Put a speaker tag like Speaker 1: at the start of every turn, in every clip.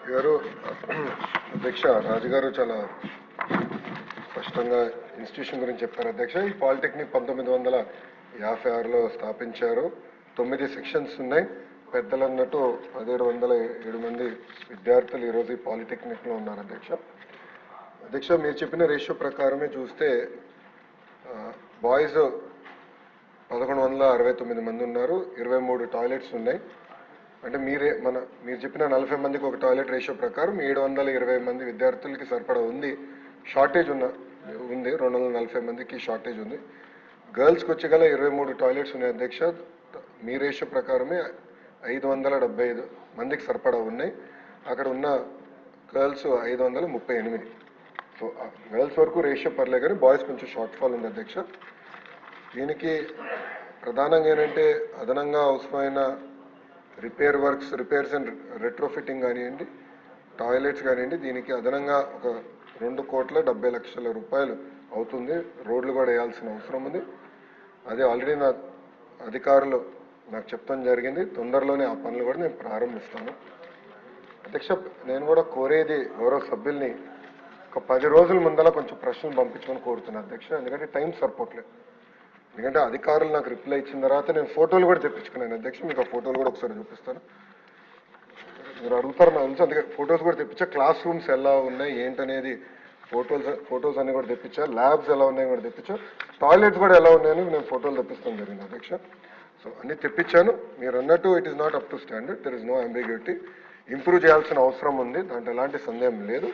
Speaker 1: గారు అధ్యక్ష రాజుగారు చాలా స్పష్టంగా ఇన్స్టిట్యూషన్ గురించి చెప్పారు అధ్యక్ష. ఈ పాలిటెక్నిక్ 1956లో స్థాపించారు. 9 సెక్షన్స్ ఉన్నాయి. పెద్దలు అన్నట్టు 1707 మంది విద్యార్థులు ఈరోజు ఈ పాలిటెక్నిక్లో ఉన్నారు అధ్యక్ష. అధ్యక్ష మీరు చెప్పిన రేషియో ప్రకారమే చూస్తే బాయ్స్ 1169 మంది ఉన్నారు. 23 టాయిలెట్స్ ఉన్నాయి. అంటే మీరు చెప్పిన 40 మందికి ఒక టాయిలెట్ రేషియో ప్రకారం 720 మంది విద్యార్థులకి సరిపడా ఉంది. షార్టేజ్ ఉంది, 240 మందికి షార్టేజ్ ఉంది. గర్ల్స్కి వచ్చి గల 23 టాయిలెట్స్ ఉన్నాయి అధ్యక్ష. మీ రేషియో ప్రకారమే 575 మందికి సరిపడా ఉన్నాయి. అక్కడ ఉన్న గర్ల్స్ 538. సో గర్ల్స్ వరకు రేషియో పర్లే కానీ బాయ్స్ కొంచెం షార్ట్ ఫాల్ ఉంది అధ్యక్ష. దీనికి ప్రధానంగా ఏంటంటే అదనంగా అవసరమైన రిపేర్స్ అండ్ రెట్రోఫిట్టింగ్ కానివ్వండి, టాయిలెట్స్ కానివ్వండి, దీనికి అదనంగా ఒక 2,70,00,000 రూపాయలు అవుతుంది. రోడ్లు కూడా వేయాల్సిన అవసరం ఉంది. అదే ఆల్రెడీ నా అధికారులు నాకు చెప్తాం జరిగింది. తొందరలోనే ఆ పనులు కూడా నేను ప్రారంభిస్తాను అధ్యక్ష. నేను కూడా కోరేది గౌరవ సభ్యుల్ని ఒక 10 రోజుల ముందల కొంచెం ప్రశ్నలు పంపించమని కోరుతున్నాను అధ్యక్ష. ఎందుకంటే టైం సరిపోవట్లేదు. ఎందుకంటే అధికారులు నాకు రిప్లై ఇచ్చిన తర్వాత నేను ఫోటోలు కూడా తెప్పించుకున్నాను అధ్యక్ష. మీకు ఆ ఫోటోలు కూడా ఒకసారి చూపిస్తాను. మీరు అడుగుతారు నాకు తెలుసు, అందుకే ఫొటోస్ కూడా తెప్పించా. క్లాస్ రూమ్స్ ఎలా ఉన్నాయి ఏంటనేది ఫొటోస్ అన్ని కూడా తెప్పించా. ల్యాబ్స్ ఎలా ఉన్నాయి కూడా తెప్పించా. టాయిలెట్స్ కూడా ఎలా ఉన్నాయని నేను ఫోటోలు తెప్పిస్తాను జరిగింది అధ్యక్ష. సో అన్ని తెప్పించాను. మీరు అన్నట్టు it is not up to standard. There is no ambiguity. Improve చేయాల్సిన అవసరం ఉంది, దాంట్లో ఎలాంటి సందేహం లేదు.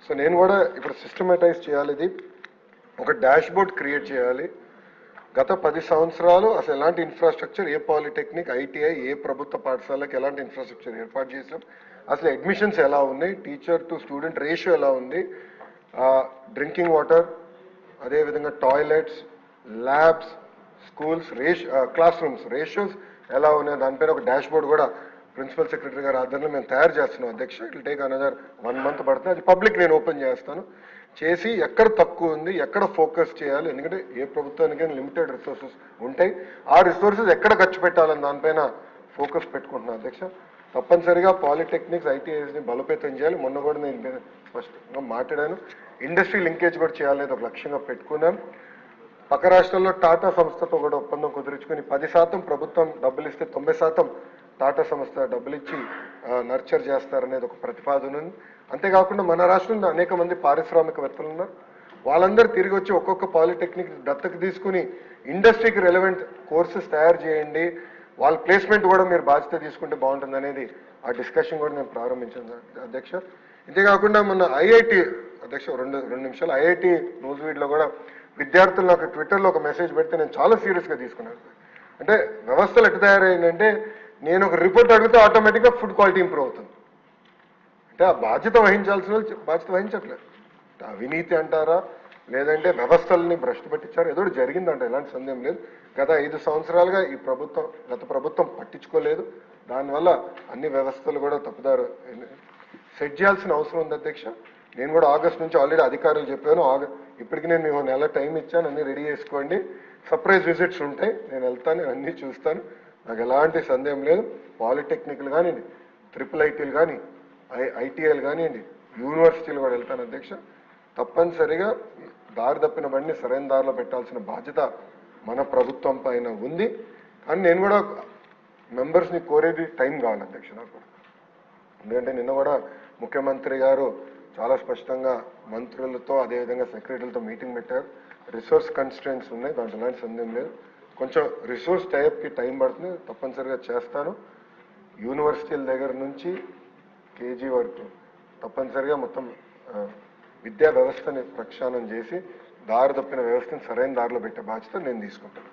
Speaker 1: సో నేను కూడా ఇప్పుడు సిస్టమేటైజ్ చేయాలి. ఇది ఒక డాష్ బోర్డ్ క్రియేట్ చేయాలి. గత 10 సంవత్సరాలు అసలు ఎలాంటి ఇన్ఫ్రాస్ట్రక్చర్, ఏ పాలిటెక్నిక్, ఐటీఐ, ఏ ప్రభుత్వ పాఠశాలకు ఎలాంటి ఇన్ఫ్రాస్ట్రక్చర్ ఏర్పాటు చేసాం, అసలు అడ్మిషన్స్ ఎలా ఉన్నాయి, టీచర్ టు స్టూడెంట్ రేషియో ఎలా ఉంది, డ్రింకింగ్ వాటర్, అదేవిధంగా toilets, labs, schools, class rooms ratios ఎలా ఉన్నాయి, దానిపైన ఒక డాష్ బోర్డ్ కూడా ప్రిన్సిపల్ సెక్రటరీ గారి ఆధ్వర్యంలో మేము తయారు చేస్తున్నాం అధ్యక్ష. It will take another 1 month పడుతుంది. అది పబ్లిక్ నేను ఓపెన్ చేస్తాను. చేసి ఎక్కడ తక్కువ ఉంది, ఎక్కడ ఫోకస్ చేయాలి, ఎందుకంటే ఏ ప్రభుత్వానికి లిమిటెడ్ రిసోర్సెస్ ఉంటాయి. ఆ రిసోర్సెస్ ఎక్కడ ఖర్చు పెట్టాలని దానిపైన ఫోకస్ పెట్టుకుంటున్నాను అధ్యక్ష. తప్పనిసరిగా పాలిటెక్నిక్స్, ఐటీఐస్ని బలోపేతం చేయాలి. మొన్న కూడా నేను స్పష్టంగా మాట్లాడాను. ఇండస్ట్రీ లింకేజ్ కూడా చేయాలనేది ఒక లక్ష్యంగా పెట్టుకున్నాం. పక్క రాష్ట్రాల్లో టాటా సంస్థతో కూడా ఒప్పందం కుదుర్చుకుని 10% ప్రభుత్వం డబ్బులు ఇస్తే 90% టాటా సంస్థ డబ్బులు ఇచ్చి నర్చర్ చేస్తారనేది ఒక ప్రతిపాదన ఉంది. అంతేకాకుండా మన రాష్ట్రంలో అనేక మంది పారిశ్రామికవేత్తలు ఉన్నారు. వాళ్ళందరూ తిరిగి వచ్చి ఒక్కొక్క పాలిటెక్నిక్ దత్తకు తీసుకుని ఇండస్ట్రీకి రెలవెంట్ కోర్సెస్ తయారు చేయండి, వాళ్ళ ప్లేస్మెంట్ కూడా మీరు బాధ్యత తీసుకుంటే బాగుంటుంది అనేది ఆ డిస్కషన్ కూడా నేను ప్రారంభించాను అధ్యక్ష. ఇంతేకాకుండా మొన్న ఐఐటి అధ్యక్ష 2 నిమిషాలు ఐఐటి న్యూస్వీడ్లో కూడా విద్యార్థులు నాకు ట్విట్టర్లో ఒక మెసేజ్ పెడితే నేను చాలా సీరియస్గా తీసుకున్నాను. అంటే వ్యవస్థలు ఎట్లా తయారైందంటే నేను ఒక రిపోర్ట్ అడిగితే ఆటోమేటిక్గా ఫుడ్ క్వాలిటీ ఇంప్రూవ్ అవుతుంది. అంటే ఆ బాధ్యత వహించాల్సిన వాళ్ళు బాధ్యత వహించట్లేదు. అవినీతి అంటారా, లేదంటే వ్యవస్థల్ని భ్రష్టు పట్టించారా, ఏదో జరిగిందంట, ఎలాంటి సందేహం లేదు. గత 5 సంవత్సరాలుగా ఈ గత ప్రభుత్వం పట్టించుకోలేదు. దానివల్ల అన్ని వ్యవస్థలు కూడా తప్పుదారు సెట్ చేయాల్సిన అవసరం ఉంది అధ్యక్ష. నేను కూడా ఆగస్ట్ నుంచి ఆల్రెడీ అధికారులు చెప్పాను. ఇప్పటికి నేను మీకు నెల టైం ఇచ్చాను, అన్ని రెడీ చేసుకోండి. సర్ప్రైజ్ విజిట్స్ ఉంటాయి, నేను వెళ్తాను, అన్నీ చూస్తాను, నాకు ఎలాంటి సందేహం లేదు. పాలిటెక్నిక్లు కానివ్వండి, ట్రిపుల్ ఐటీలు కానీ, ఐటీఐలు కానివ్వండి, యూనివర్సిటీలు కూడా వెళ్తాను అధ్యక్ష. తప్పనిసరిగా దారి తప్పిన బండిని సరైన దారిలో పెట్టాల్సిన బాధ్యత మన ప్రభుత్వం పైన ఉంది. కానీ నేను కూడా మెంబర్స్ని కోరేది టైం కావాలి అధ్యక్ష నాకు. ఎందుకంటే నిన్న కూడా ముఖ్యమంత్రి గారు చాలా స్పష్టంగా మంత్రులతో అదేవిధంగా సెక్రటరీలతో మీటింగ్ పెట్టారు. రిసోర్స్ కన్స్ట్రెంట్స్ ఉన్నాయి, దాంట్లో ఎలాంటి సందేహం లేదు. కొంచెం రిసోర్స్ టైప్కి టైం పడుతుంది, తప్పనిసరిగా చేస్తాను. యూనివర్సిటీల దగ్గర నుంచి కేజీ వరకు తప్పనిసరిగా మొత్తం విద్యా వ్యవస్థని ప్రక్షాళన చేసి దారి తప్పిన వ్యవస్థని సరైన దారిలో పెట్టే బాధ్యత నేను తీసుకుంటాను.